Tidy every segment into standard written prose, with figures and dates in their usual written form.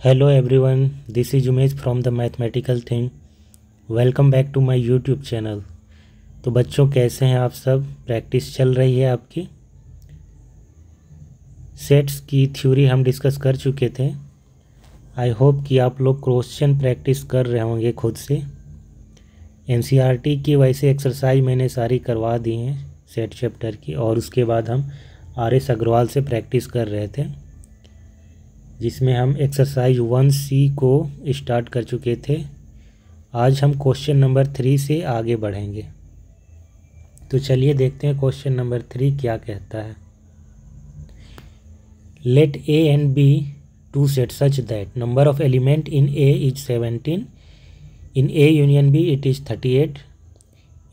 Hello everyone, this is Umesh from the Mathematical Thing. Welcome back to my YouTube channel. तो बच्चों कैसे हैं आप सब? प्रैक्टिस चल रही है आपकी? सेट्स की थ्योरी हम डिस्कस कर चुके थे। आई होप कि आप लोग क्वेश्चन प्रैक्टिस कर रहे होंगे खुद से। एनसीईआरटी की वैसे एक्सरसाइज मैंने सारी करवा दी हैं सेट चैप्टर की, और उसके बाद हम आर.एस. अग्रवाल से प्रैक्टिस कर रहे थे, जिसमें हम एक्सरसाइज 1C को स्टार्ट कर चुके थे। आज हम क्वेश्चन नंबर 3 से आगे बढ़ेंगे। तो चलिए देखते हैं क्वेश्चन नंबर 3 क्या कहता है। Let A and B two sets such that number of element in A is 17, in A union B it is 38,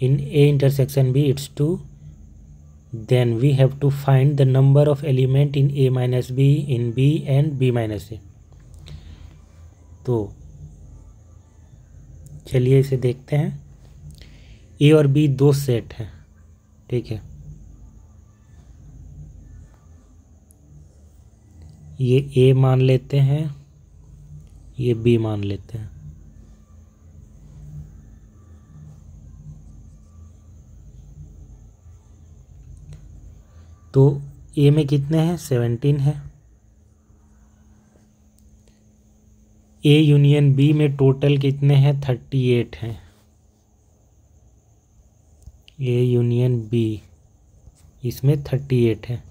in A intersection B it's 2, then we have to find the number of element in A minus B, in B and B minus A। तो चलिए इसे देखते हैं। ए और B दो set हैं, ठीक है। ये ए मान लेते हैं, ये बी मान लेते हैं। तो ए में कितने हैं? 17 है। ए यूनियन बी में टोटल कितने हैं? 38 हैं। ए यूनियन बी इसमें 38 है।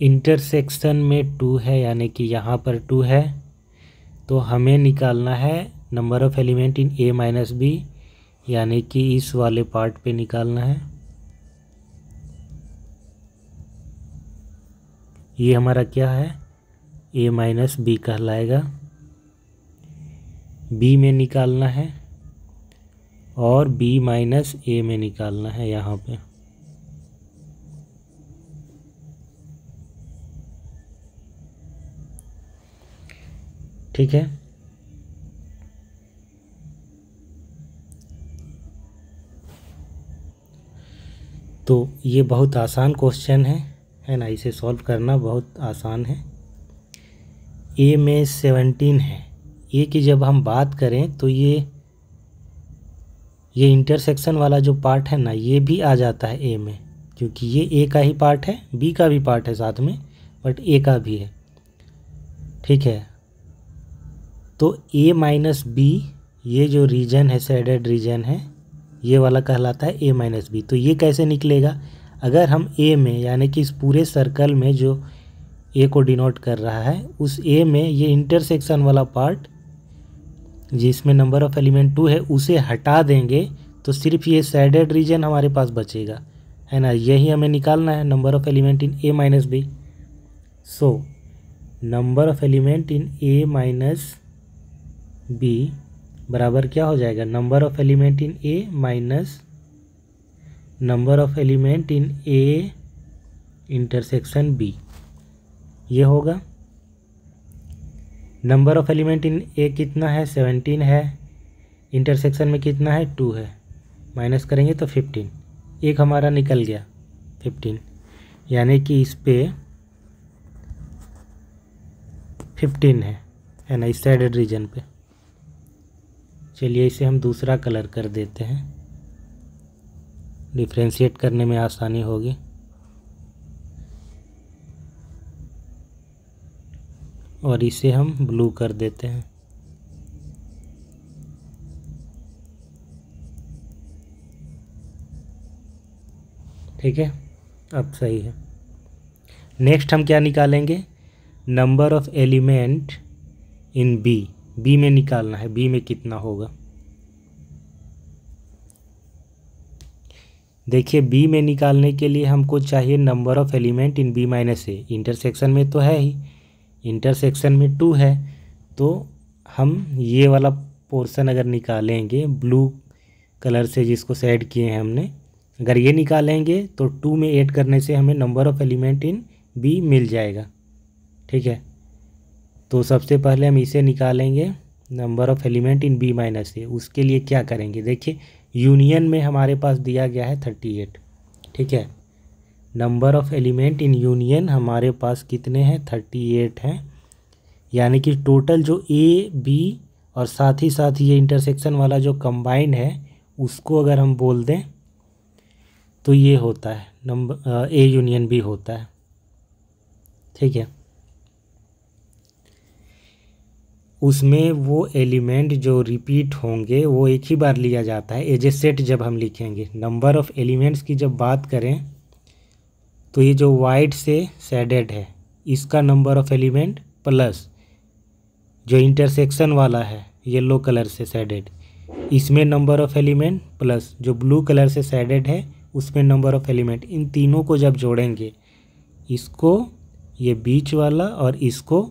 इंटरसेक्शन में 2 है, यानी कि यहाँ पर 2 है। तो हमें निकालना है number of element in A minus B, यानी कि इस वाले पार्ट पे निकालना है। ये हमारा क्या है? ए माइनस बी कहलाएगा। बी में निकालना है और बी माइनस ए में निकालना है यहाँ पे। ठीक है। तो ये बहुत आसान क्वेश्चन है ना, इसे सॉल्व करना बहुत आसान है। ए में 17 है। ए की जब हम बात करें तो ये इंटरसेक्शन वाला जो पार्ट है ना, ये भी आ जाता है ए में, क्योंकि ये ए का ही पार्ट है, बी का भी पार्ट है साथ में, बट ए का भी है। ठीक है। तो ए माइनस बी ये जो रीजन है, शेडेड रीजन है, ये वाला कहलाता है ए माइनस बी। तो ये कैसे निकलेगा? अगर हम ए में, यानी कि इस पूरे सर्कल में जो ए को डिनोट कर रहा है, उस ए में ये इंटरसेक्शन वाला पार्ट जिसमें नंबर ऑफ एलिमेंट 2 है, उसे हटा देंगे तो सिर्फ ये शेडेड रीजन हमारे पास बचेगा, है ना। यही हमें निकालना है, number of element in A minus B. So number of element in A minus B बराबर क्या हो जाएगा? Number of element in A minus number of element in A intersection B, ये होगा। Number of element in A कितना है? 17 है। Intersection में कितना है? 2 है। माइनस करेंगे तो 15, एक हमारा निकल गया 15, यानी कि इस पे 15 है ना, इस शेडेड रीजन पे। चलिए इसे हम दूसरा कलर कर देते हैं, डिफ्रेंशिएट करने में आसानी होगी। और इसे हम ब्लू कर देते हैं। ठीक है, अब सही है। नेक्स्ट हम क्या निकालेंगे? Number of element in B. B में निकालना है, बी में कितना होगा। देखिए, बी में निकालने के लिए हमको चाहिए number of element in B minus A. Intersection में तो है ही, इंटरसेक्शन में 2 है, तो हम ये वाला पोर्शन अगर निकालेंगे ब्लू कलर से, जिसको शेड किए हैं हमने, अगर ये निकालेंगे तो 2 में ऐड करने से हमें number of element in B मिल जाएगा। ठीक है। तो सबसे पहले हम इसे निकालेंगे, number of element in B minus A. उसके लिए क्या करेंगे? देखिए, यूनियन में हमारे पास दिया गया है 38। ठीक है। Number of element in union हमारे पास कितने हैं? 38 हैं। यानी कि टोटल जो ए बी और साथ ही साथ ये इंटरसेक्शन वाला जो कंबाइंड है उसको अगर हम बोल दें तो ये होता है नंबर ए यूनियन बी होता है। ठीक है, उसमें वो एलिमेंट जो रिपीट होंगे वो एक ही बार लिया जाता है एज ए सेट। जब हम लिखेंगे नंबर ऑफ़ एलिमेंट्स की जब बात करें तो ये जो वाइट से शेडेड है इसका नंबर ऑफ़ एलिमेंट प्लस जो इंटरसेक्शन वाला है येलो कलर से शेडेड इसमें नंबर ऑफ़ एलिमेंट प्लस जो ब्लू कलर से शेडेड है उसमें नंबर ऑफ़ एलिमेंट, इन तीनों को जब जोड़ेंगे इसको ये बीच वाला और इसको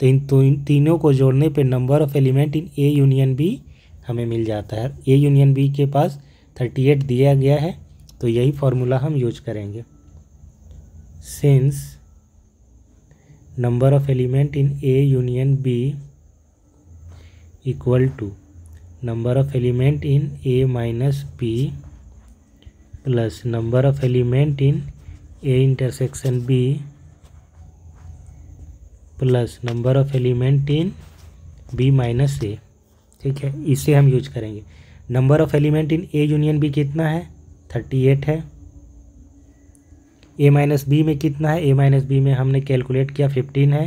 तो इन तीनों को जोड़ने पे number of element in A union B हमें मिल जाता है। ए यूनियन बी के पास 38 दिया गया है तो यही फार्मूला हम यूज करेंगे। Since number of element in A union B equal to number of element in A minus B plus number of element in A intersection B plus number of element in B minus A. ठीक है, इसे हम use करेंगे। Number of element in A union B कितना है 38 है। ए minus B में कितना है, ए माइनस बी में हमने कैलकुलेट किया 15 है।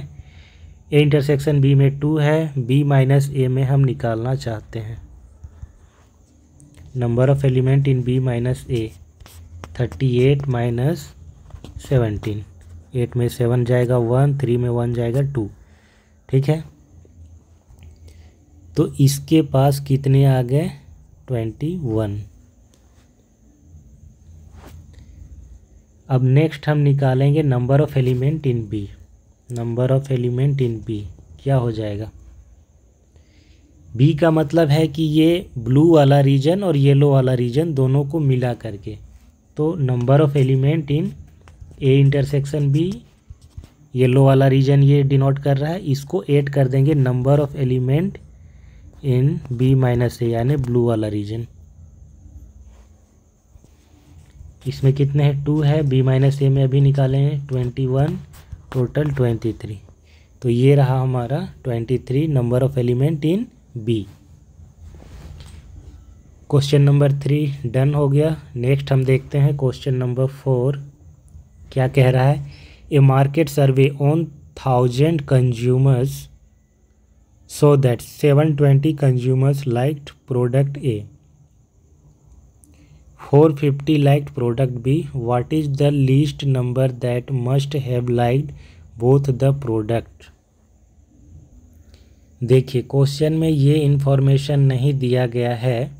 ए इंटरसेक्शन बी में 2 है। बी माइनस ए में हम निकालना चाहते हैं number of element in B minus A 38 minus 17, 8 में 7 जाएगा 1, 3 में 1 जाएगा 2। ठीक है, तो इसके पास कितने आ गए 21। अब नेक्स्ट हम निकालेंगे number of element in B. Number of element in B क्या हो जाएगा, बी का मतलब है कि ये ब्लू वाला रीजन और येलो वाला रीजन दोनों को मिला करके, तो number of element in A intersection B yellow वाला रीजन ये डिनोट कर रहा है, इसको ऐड कर देंगे number of element in B minus A यानी ब्लू वाला रीजन। इसमें कितने हैं 2 है, बी माइनस ए में अभी निकाले हैं 21, टोटल 23। तो ये रहा हमारा 23 number of element in B. Question number 3 done हो गया। नेक्स्ट हम देखते हैं क्वेश्चन नंबर 4 क्या कह रहा है। A market survey on 1000 consumers so that 720 consumers liked product A, 450 liked product B. What is the least number that must have liked both the product. देखिए क्वेश्चन में ये इन्फॉर्मेशन नहीं दिया गया है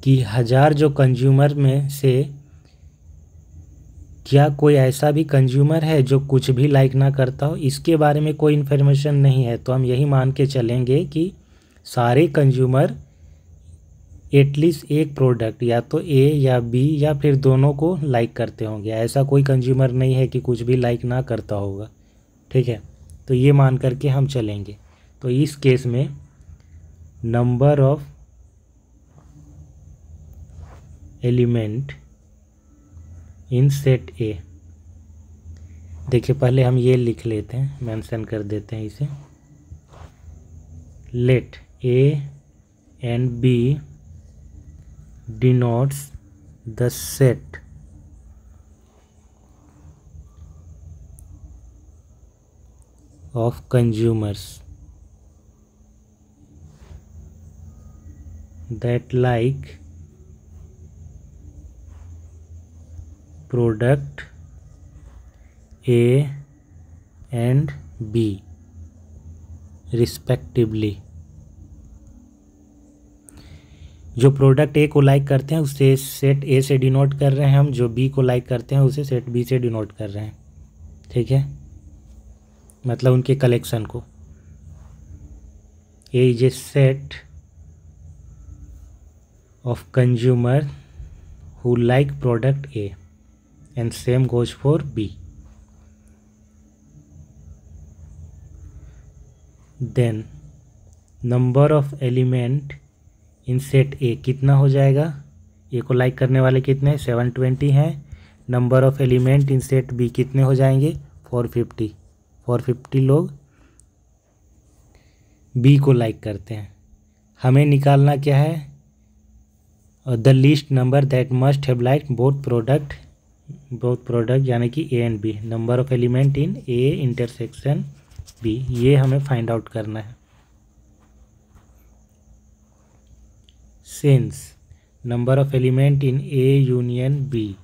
कि 1000 जो कंज्यूमर में से क्या कोई ऐसा भी कंज्यूमर है जो कुछ भी लाइक ना करता हो, इसके बारे में कोई इन्फॉर्मेशन नहीं है। तो हम यही मान के चलेंगे कि सारे कंज्यूमर एटलीस्ट एक प्रोडक्ट या तो ए या बी या फिर दोनों को लाइक करते होंगे। ऐसा कोई कंज्यूमर नहीं है कि कुछ भी लाइक ना करता होगा। ठीक है, तो ये मान करके हम चलेंगे। तो इस केस में number of element in set ए, देखिए पहले हम ये लिख लेते हैं, मेंशन कर देते हैं इसे। Let A and B denotes the set of consumers that like product A and B respectively। जो प्रोडक्ट ए को लाइक करते हैं उसे सेट ए से डिनोट कर रहे हैं हम, जो बी को लाइक करते हैं उसे सेट बी से डिनोट कर रहे हैं। ठीक है, मतलब उनके कलेक्शन को। A is a set of consumer who like product A and same goes for B. Then number of element in set A कितना हो जाएगा, ए को लाइक करने वाले कितने 720 हैं। Number of element in set B कितने हो जाएंगे 450 लोग बी को लाइक करते हैं। हमें निकालना क्या है, the list number that must have like both product यानी कि A and B, number of element in A intersection B, ये हमें फाइंड आउट करना है। Since number of element in A union B,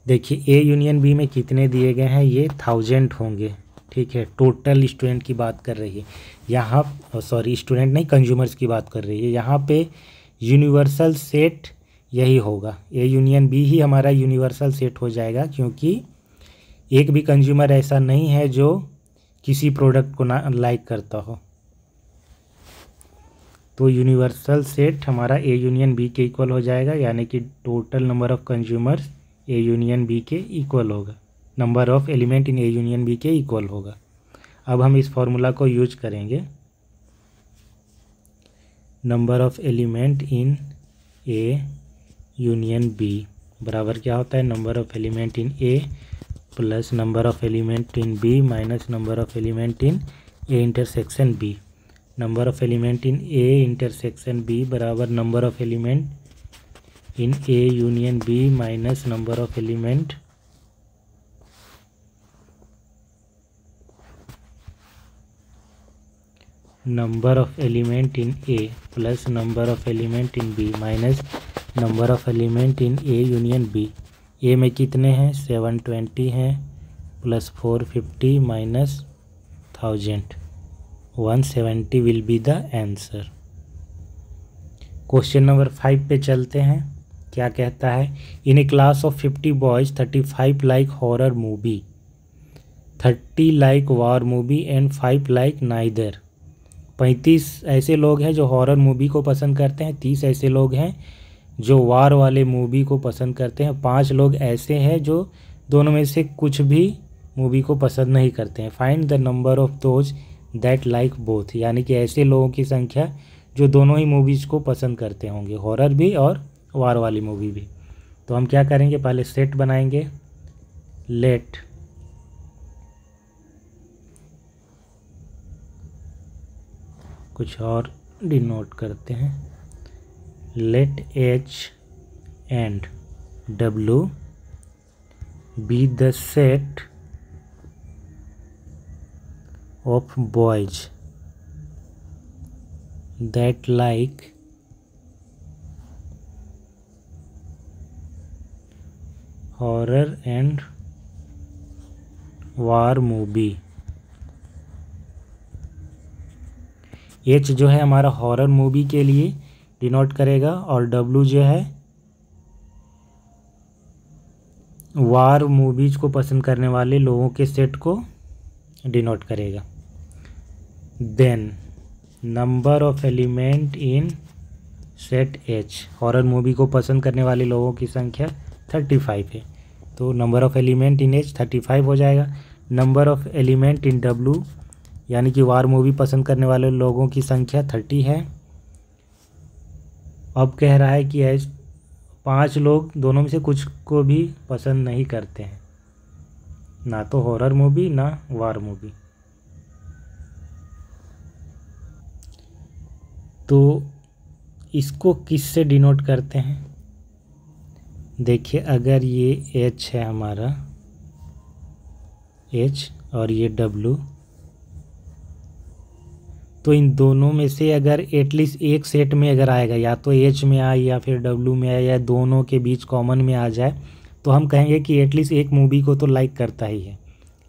देखिए ए यूनियन बी में कितने दिए गए हैं, ये 1000 होंगे, ठीक है। टोटल स्टूडेंट की बात कर रही है यहाँ, सॉरी स्टूडेंट नहीं, कंज्यूमर्स की बात कर रही है यहाँ पे। यूनिवर्सल सेट यही होगा, ए यूनियन बी ही हमारा यूनिवर्सल सेट हो जाएगा, क्योंकि एक भी कंज्यूमर ऐसा नहीं है जो किसी प्रोडक्ट को ना लाइक करता हो। तो यूनिवर्सल सेट हमारा ए यूनियन बी के इक्वल हो जाएगा, यानी कि total number of consumers A union B के इक्वल होगा, number of element in A union B के इक्वल होगा। अब हम इस फॉर्मूला को यूज करेंगे, number of element in A union B बराबर क्या होता है, number of element in A plus number of element in B minus number of element in A intersection B. Number of element in A intersection B बराबर number of element in A union B minus number of element in A plus number of element in B minus number of element in A union B। A में कितने हैं, 720 हैं plus 450 minus 1000, 170 will be the answer. Question number 5 पे चलते हैं। क्या कहता है, in a class of 50 boys 35 like horror movie, 30 like war movie and 5 like neither. 35 ऐसे लोग हैं जो हॉरर मूवी को पसंद करते हैं, 30 ऐसे लोग हैं जो वार वाले मूवी को पसंद करते हैं, 5 लोग ऐसे हैं जो दोनों में से कुछ भी मूवी को पसंद नहीं करते हैं। Find the number of those that like both, यानी कि ऐसे लोगों की संख्या जो दोनों ही मूवीज़ को पसंद करते होंगे, हॉरर भी और वार वाली मूवी भी। तो हम क्या करेंगे, पहले सेट बनाएंगे, लेट कुछ और डिनोट करते हैं, let H and W be the set of boys that like horror and war movie. H जो है हमारा हॉरर मूवी के लिए डिनोट करेगा और डब्ल्यू जो है वार मूवीज को पसंद करने वाले लोगों के सेट को डिनोट करेगा। Then number of element in set H, horror movie को पसंद करने वाले लोगों की संख्या 35 है, तो number of element in H 35 हो जाएगा। Number of element in W यानी कि वार मूवी पसंद करने वाले लोगों की संख्या 30 है। अब कह रहा है कि एच 5 लोग दोनों में से कुछ को भी पसंद नहीं करते हैं, ना तो हॉरर मूवी ना वार मूवी। तो इसको किससे डिनोट करते हैं, देखिए अगर ये एच है हमारा, एच और ये डब्ल्यू, तो इन दोनों में से अगर एटलीस्ट एक सेट में अगर आएगा, या तो एच में आए या फिर डब्ल्यू में आए या दोनों के बीच कॉमन में आ जाए, तो हम कहेंगे कि एटलीस्ट एक मूवी को तो लाइक करता ही है।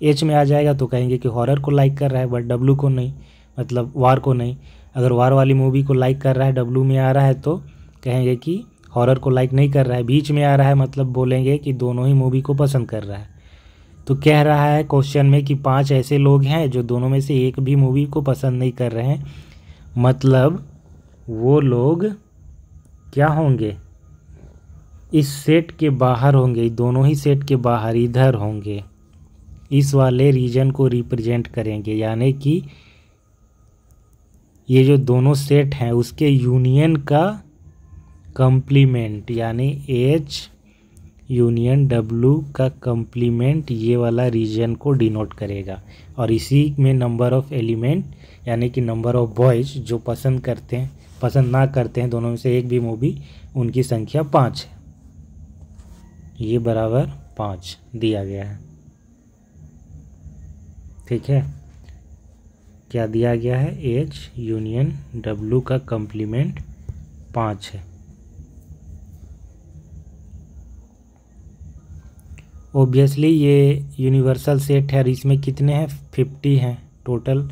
एच में आ जाएगा तो कहेंगे कि हॉरर को लाइक कर रहा है, बट डब्ल्यू को नहीं, मतलब वार को नहीं। अगर वार वाली मूवी को लाइक कर रहा है, डब्ल्यू में आ रहा है, तो कहेंगे कि हॉरर को लाइक नहीं कर रहा है। बीच में आ रहा है मतलब बोलेंगे कि दोनों ही मूवी को पसंद कर रहा है। तो कह रहा है क्वेश्चन में कि 5 ऐसे लोग हैं जो दोनों में से एक भी मूवी को पसंद नहीं कर रहे हैं, मतलब वो लोग क्या होंगे, इस सेट के बाहर होंगे, दोनों ही सेट के बाहर इधर होंगे, इस वाले रीजन को रिप्रेजेंट करेंगे, यानी कि ये जो दोनों सेट हैं उसके यूनियन का कंप्लीमेंट, यानी एच यूनियन W का कम्प्लीमेंट ये वाला रीजन को डिनोट करेगा। और इसी में नंबर ऑफ़ एलिमेंट यानी कि नंबर ऑफ़ बॉयज़ जो पसंद करते हैं पसंद ना करते हैं दोनों में से एक भी मूवी, उनकी संख्या 5 है। ये बराबर 5 दिया गया है। ठीक है, क्या दिया गया है? H यूनियन W का कम्प्लीमेंट 5 है। ओब्वियसली ये यूनिवर्सल सेट है और इसमें कितने हैं? 50 हैं टोटल।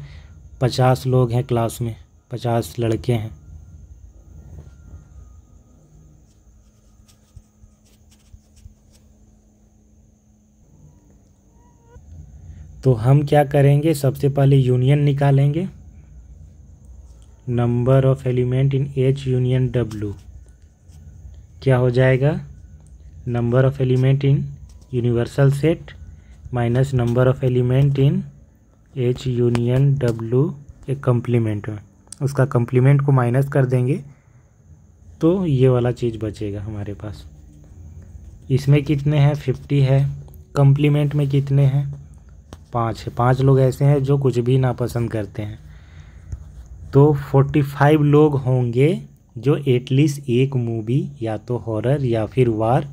50 लोग हैं क्लास में, 50 लड़के हैं। तो हम क्या करेंगे, सबसे पहले यूनियन निकालेंगे। Number of element in H union W क्या हो जाएगा? Number of element in universal set minus number of element in H union W एक कम्प्लीमेंट में, उसका कम्प्लीमेंट को माइनस कर देंगे तो ये वाला चीज़ बचेगा हमारे पास। इसमें कितने हैं? 50 है। कम्प्लीमेंट में कितने हैं? 5 है। 5 लोग ऐसे हैं जो कुछ भी नापसंद करते हैं, तो 45 लोग होंगे जो एटलीस्ट एक मूवी या तो हॉरर या फिर वार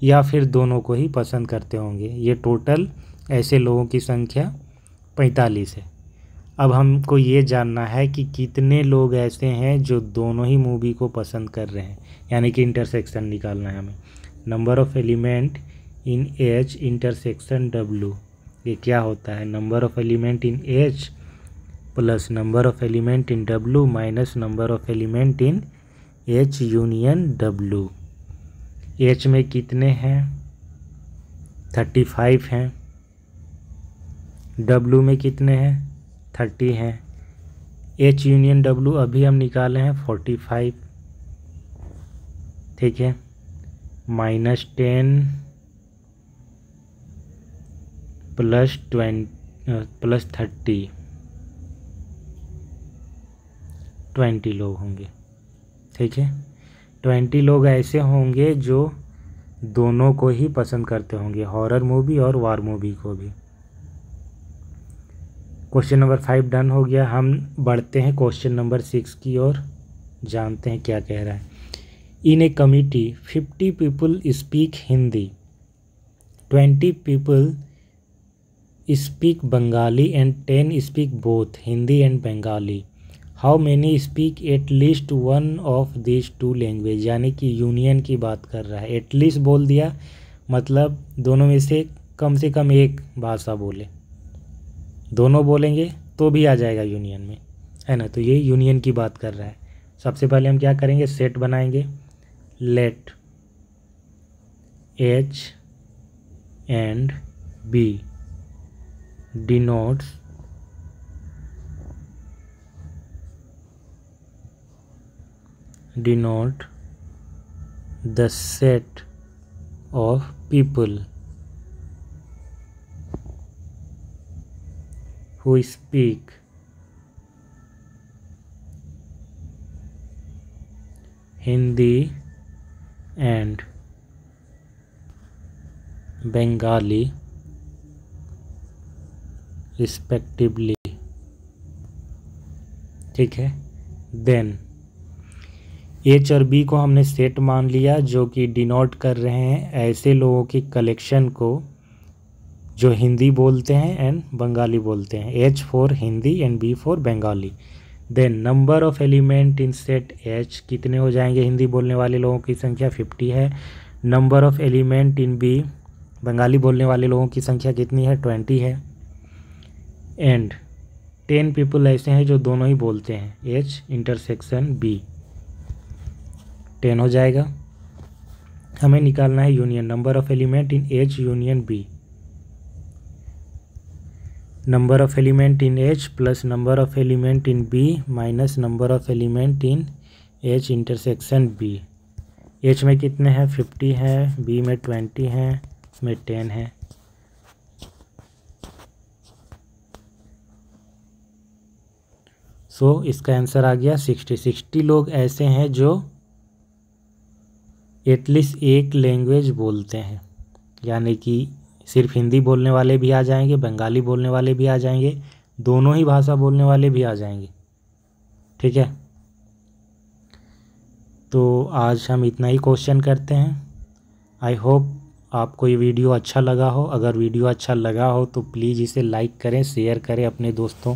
या फिर दोनों को ही पसंद करते होंगे। ये टोटल ऐसे लोगों की संख्या 45 है। अब हमको ये जानना है कि कितने लोग ऐसे हैं जो दोनों ही मूवी को पसंद कर रहे हैं, यानी कि इंटरसेक्शन निकालना है हमें। Number of element in H intersection W ये क्या होता है? Number of element in H plus number of element in W minus number of element in H union W। H में कितने हैं? 35 हैं। W में कितने हैं? 30 हैं। H यूनियन W अभी हम निकाले हैं 45। ठीक है, -10 प्लस 30 20 लोग होंगे। ठीक है, 20 लोग ऐसे होंगे जो दोनों को ही पसंद करते होंगे, हॉरर मूवी और वार मूवी को भी। क्वेश्चन नंबर 5 डन हो गया। हम बढ़ते हैं क्वेश्चन नंबर 6 की ओर, जानते हैं क्या कह रहा है। In a committee 50 people speak Hindi, 20 people speak Bengali and 10 speak both Hindi and Bengali. How many speak at least one of this two language. यानी कि यूनियन की बात कर रहा है। एटलीस्ट बोल दिया मतलब दोनों में से कम एक भाषा बोले, दोनों बोलेंगे तो भी आ जाएगा यूनियन में, है ना। तो ये यूनियन की बात कर रहा है। सबसे पहले हम क्या करेंगे, सेट बनाएंगे। Let H and B denotes the set of people who speak Hindi and Bengali respectively. ठीक है, देन H और B को हमने सेट मान लिया जो कि डिनोट कर रहे हैं ऐसे लोगों की कलेक्शन को जो हिंदी बोलते हैं एंड बंगाली बोलते हैं। H for Hindi and B for Bengali. Then number of element in set H कितने हो जाएंगे? हिंदी बोलने वाले लोगों की संख्या 50 है। Number of element in B Bengali बोलने वाले लोगों की संख्या कितनी है? 20 है। एंड 10 पीपल ऐसे हैं जो दोनों ही बोलते हैं, H इंटरसेक्शन B 10 हो जाएगा। हमें निकालना है union, number of element in H union B। Number of element in H plus number of element in B minus number of element in H intersection B। H में कितने हैं? 50 हैं, B में 20 हैं, में 10 है। इसका आंसर आ गया 60 लोग ऐसे हैं जो एटलीस्ट एक लैंग्वेज बोलते हैं, यानी कि सिर्फ हिंदी बोलने वाले भी आ जाएंगे, बंगाली बोलने वाले भी आ जाएंगे, दोनों ही भाषा बोलने वाले भी आ जाएंगे। ठीक है, तो आज हम इतना ही क्वेश्चन करते हैं। आई होप आपको ये वीडियो अच्छा लगा हो। अगर वीडियो अच्छा लगा हो तो प्लीज़ इसे लाइक करें, शेयर करें अपने दोस्तों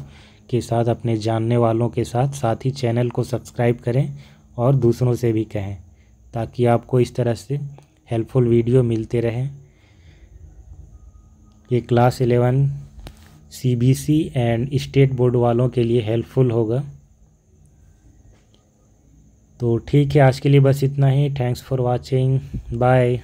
के साथ, अपने जानने वालों के साथ। साथ ही चैनल को सब्सक्राइब करें और दूसरों से भी कहें, ताकि आपको इस तरह से हेल्पफुल वीडियो मिलते रहें। ये class 11 CBC and state board वालों के लिए हेल्पफुल होगा। तो ठीक है, आज के लिए बस इतना ही। Thanks for watching, bye.